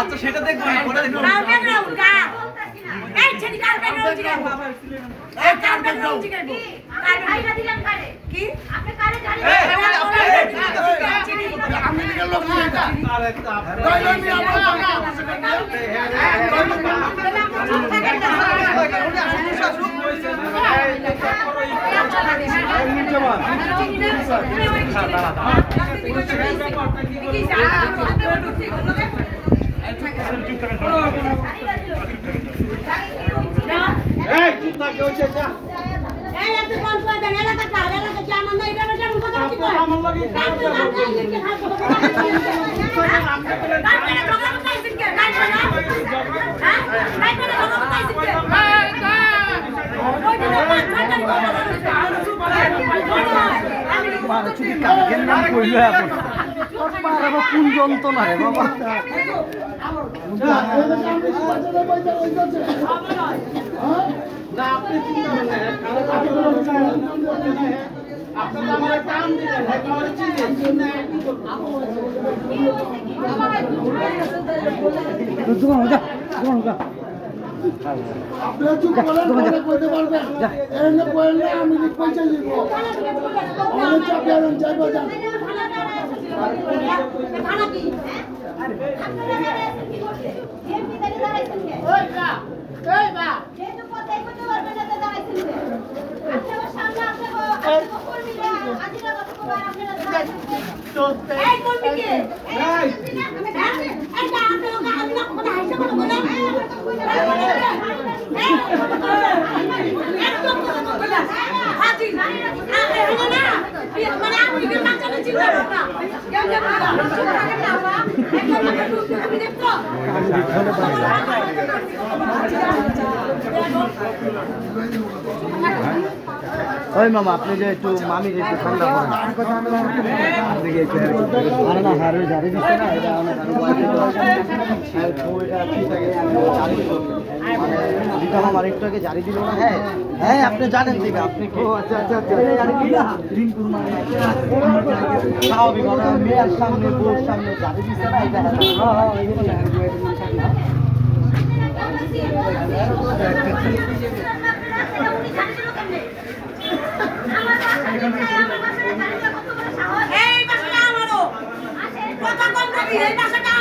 আচ্ছা সেটা দেখবো কোন যন্ত্রণা রে বাবা ওই মামা আপনি যে একটু মামি যে একটু ঠান্ডা আমার একটু আগে জারি দিল না হ্যাঁ হ্যাঁ আপনি জানেন দিকে আপনি স্বাভাবিক মেয়ের সামনে বউর সামনে জারি দিচ্ছে না এটা এই বাসাটা আমারও কথা কম রাখি এই বাসাটা